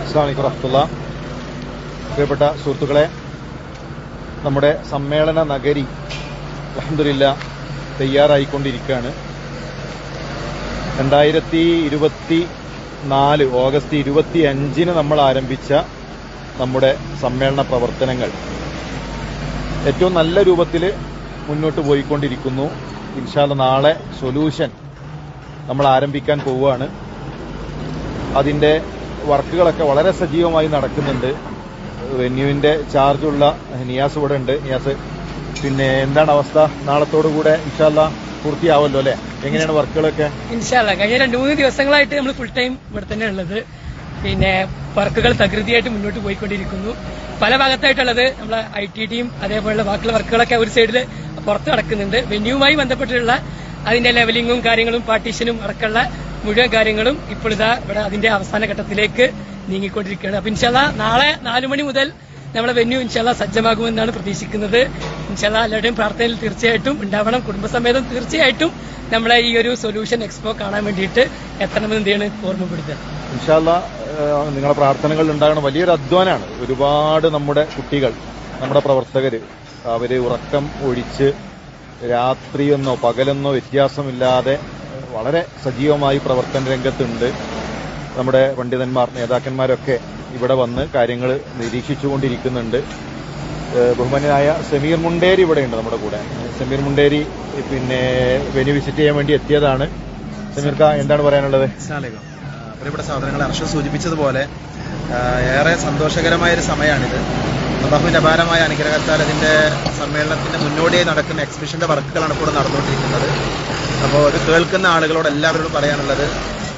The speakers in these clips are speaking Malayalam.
അസ്സലാമു അലൈക്കും വറഹ്മത്തുള്ളാഹി. പ്രിയപ്പെട്ട സുഹൃത്തുക്കളെ, നമ്മുടെ സമ്മേളന നഗരി അൽഹംദുലില്ലാഹ് തയ്യാറായിക്കൊണ്ടിരിക്കുകയാണ്. 2024 ഓഗസ്റ്റ് 25 നമ്മൾ ആരംഭിച്ച നമ്മുടെ സമ്മേളന പ്രവർത്തനങ്ങൾ ഏറ്റവും നല്ല രൂപത്തിൽ മുന്നോട്ട് പോയിക്കൊണ്ടിരിക്കുന്നു. ഇൻഷാ അല്ലാഹ് നാളെ സൊല്യൂഷൻ നമ്മൾ ആരംഭിക്കാൻ പോവുകയാണ്. അതിന്റെ വർക്കുകളൊക്കെ വളരെ സജീവമായി നടക്കുന്നുണ്ട്. വെന്യൂവിന്റെ ചാർജുള്ള നിയാസ് ഇവിടെ ഉണ്ട്. നിയാസ്, പിന്നെ എന്താണ് അവസ്ഥ? നാളത്തോടുകൂടെ ഇൻഷാ അല്ലാഹ് പൂർത്തിയാവല്ലോ അല്ലെ? എങ്ങനെയാണ് വർക്കുകളൊക്കെ? ഇൻഷാ അല്ലാഹ് കഴിഞ്ഞ 2-3 ദിവസങ്ങളായിട്ട് നമ്മൾ ഫുൾ ടൈം ഇവിടെ തന്നെ ഉള്ളത്. പിന്നെ വർക്കുകൾ തകൃതിയായിട്ട് മുന്നോട്ട് പോയിക്കൊണ്ടിരിക്കുന്നു. പല ഭാഗത്തായിട്ടുള്ളത് നമ്മളെ IT ടീം, അതേപോലുള്ള ബാക്കിയുള്ള വർക്കുകളൊക്കെ ഒരു സൈഡിൽ പുറത്ത് നടക്കുന്നുണ്ട്. വെന്യൂവുമായി ബന്ധപ്പെട്ടുള്ള അതിന്റെ ലെവലിങ്ങും കാര്യങ്ങളും പാർട്ടീഷനും അടക്കമുള്ള മുഴുവൻ കാര്യങ്ങളും ഇപ്പോൾ ഇതാ ഇവിടെ അതിന്റെ അവസാന ഘട്ടത്തിലേക്ക് നീങ്ങിക്കൊണ്ടിരിക്കുകയാണ്. അപ്പൊ ഇൻഷാ അല്ലാഹ് നാളെ 4 മണി മുതൽ നമ്മളെ വെന്യൂ ഇൻഷാ അല്ലാഹ് സജ്ജമാകുമെന്നാണ് പ്രതീക്ഷിക്കുന്നത്. ഇൻഷാ അല്ലാഹ് എല്ലാവരുടെയും പ്രാർത്ഥനയിൽ തീർച്ചയായിട്ടും ഉണ്ടാവണം. കുടുംബസമേതം തീർച്ചയായിട്ടും നമ്മളെ ഈ ഒരു സൊല്യൂഷൻ എക്സ്പോ കാണാൻ വേണ്ടിയിട്ട് എത്തണമെന്ന് എന്താണ് ഓർമ്മപ്പെടുത്തുക. ഇൻഷാ അല്ലാഹ് നിങ്ങളുടെ പ്രാർത്ഥനകൾ ഉണ്ടാകണം. വലിയൊരു അധ്വാനാണ്. ഒരുപാട് നമ്മുടെ കുട്ടികൾ, നമ്മുടെ പ്രവർത്തകര്, അവര് ഉറക്കം ഒഴിച്ച് രാത്രിയെന്നോ പകലെന്നോ വ്യത്യാസമില്ലാതെ വളരെ സജീവമായി പ്രവർത്തന രംഗത്തുണ്ട്. നമ്മുടെ പണ്ഡിതന്മാർ, നേതാക്കന്മാരൊക്കെ ഇവിടെ വന്ന് കാര്യങ്ങൾ നിരീക്ഷിച്ചുകൊണ്ടിരിക്കുന്നുണ്ട്. ബഹുമാന്യനായ സമീർ മുണ്ടേരി ഇവിടെയുണ്ട് നമ്മുടെ കൂടെ. സമീർ മുണ്ടേരി പിന്നെ വെന്യൂ വിസിറ്റ് ചെയ്യാൻ വേണ്ടി എത്തിയതാണ്. സമീർക്ക, എന്താണ് പറയാനുള്ളത്? പ്രിയപ്പെട്ട സഹോദരങ്ങളെ, അർഷദ് സൂചിപ്പിച്ചതുപോലെ ഏറെ സന്തോഷകരമായൊരു സമയമാണിത്. അല്ലാഹുവിന്റെ അപാരമായ അനുഗ്രഹത്താൽ അതിന്റെ സമ്മേളനത്തിന്റെ മുന്നോടിയായി നടക്കുന്ന എക്സിബിഷന്റെ വർക്കുകളാണ് ഇപ്പോൾ നടന്നുകൊണ്ടിരിക്കുന്നത്. അപ്പോൾ ഇത് കേൾക്കുന്ന ആളുകളോട് എല്ലാവരോടും പറയാനുള്ളത്,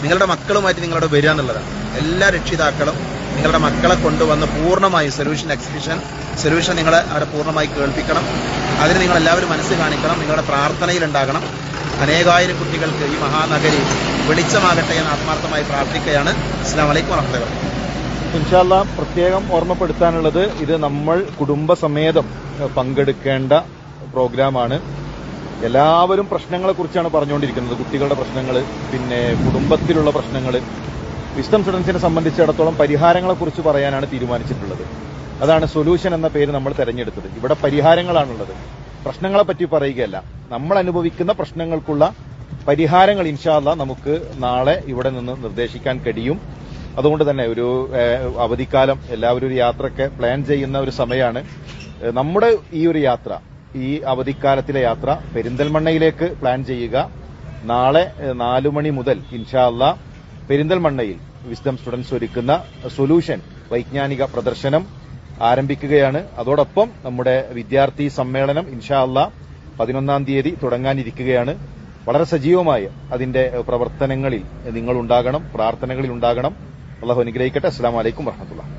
നിങ്ങളുടെ മക്കളുമായിട്ട് നിങ്ങളോട് വരിക എന്നുള്ളതാണ്. എല്ലാ രക്ഷിതാക്കളും നിങ്ങളുടെ മക്കളെ കൊണ്ടുവന്ന് പൂർണ്ണമായും സൊല്യൂഷൻ നിങ്ങളെ അവരെ പൂർണ്ണമായി കേൾപ്പിക്കണം. അതിന് നിങ്ങൾ എല്ലാവരും മനസ്സ് കാണിക്കണം. നിങ്ങളുടെ പ്രാർത്ഥനയിലുണ്ടാകണം. അനേകായിരം കുട്ടികൾക്ക് ഈ മഹാനഗരി വെളിച്ചമാകട്ടെ എന്ന് ആത്മാർത്ഥമായി പ്രാർത്ഥിക്കുകയാണ്. അസ്സലാമു അലൈക്കും വറഹ്മത്തുള്ളാഹി. ഇൻഷാ അല്ലാഹ് പ്രത്യേകം ഓർമ്മപ്പെടുത്താനുള്ളത്, ഇത് നമ്മൾ കുടുംബസമേതം പങ്കെടുക്കേണ്ട പ്രോഗ്രാമാണ്. എല്ലാവരും പ്രശ്നങ്ങളെക്കുറിച്ചാണ് പറഞ്ഞുകൊണ്ടിരിക്കുന്നത്. കുട്ടികളുടെ പ്രശ്നങ്ങൾ, പിന്നെ കുടുംബത്തിലുള്ള പ്രശ്നങ്ങൾ. വിസ്ഡം സ്റ്റുഡൻസിനെ സംബന്ധിച്ചിടത്തോളം പരിഹാരങ്ങളെക്കുറിച്ച് പറയാനാണ് തീരുമാനിച്ചിട്ടുള്ളത്. അതാണ് സൊല്യൂഷൻ എന്ന പേര് നമ്മൾ തെരഞ്ഞെടുത്തത്. ഇവിടെ പരിഹാരങ്ങളാണുള്ളത്. പ്രശ്നങ്ങളെപ്പറ്റി പറയുകയല്ല. നമ്മൾ അനുഭവിക്കുന്ന പ്രശ്നങ്ങൾക്കുള്ള പരിഹാരങ്ങൾ ഇൻഷാ അല്ലാഹ് നമുക്ക് നാളെ ഇവിടെ നിന്ന് നിർദ്ദേശിക്കാൻ കഴിയും. അതുകൊണ്ട് തന്നെ ഒരു അവധിക്കാലം എല്ലാവരും ഒരു യാത്രയ്ക്ക് പ്ലാൻ ചെയ്യുന്ന ഒരു സമയമാണ്. നമ്മുടെ ഈ ഒരു യാത്ര, ഈ അവധിക്കാലത്തിലെ യാത്ര പെരിന്തൽമണ്ണയിലേക്ക് പ്ലാൻ ചെയ്യുക. നാളെ 4 മണി മുതൽ ഇൻഷാ അല്ലാഹ് പെരിന്തൽമണ്ണയിൽ വിസ്ഡം സ്റ്റുഡൻസ് ഒരുക്കുന്ന സൊല്യൂഷൻ വൈജ്ഞാനിക പ്രദർശനം ആരംഭിക്കുകയാണ്. അതോടൊപ്പം നമ്മുടെ വിദ്യാർത്ഥി സമ്മേളനം ഇൻഷാ അല്ലാഹ് 11-ാം തീയതി തുടങ്ങാനിരിക്കുകയാണ്. വളരെ സജീവമായ അതിന്റെ പ്രവർത്തനങ്ങളിൽ നിങ്ങൾ ഉണ്ടാകണം, പ്രാർത്ഥനകളിൽ ഉണ്ടാകണം. അല്ലാഹു അനുഗ്രഹിക്കട്ടെ. അസ്സലാമു അലൈക്കും വറഹ്മത്തുള്ളാഹി.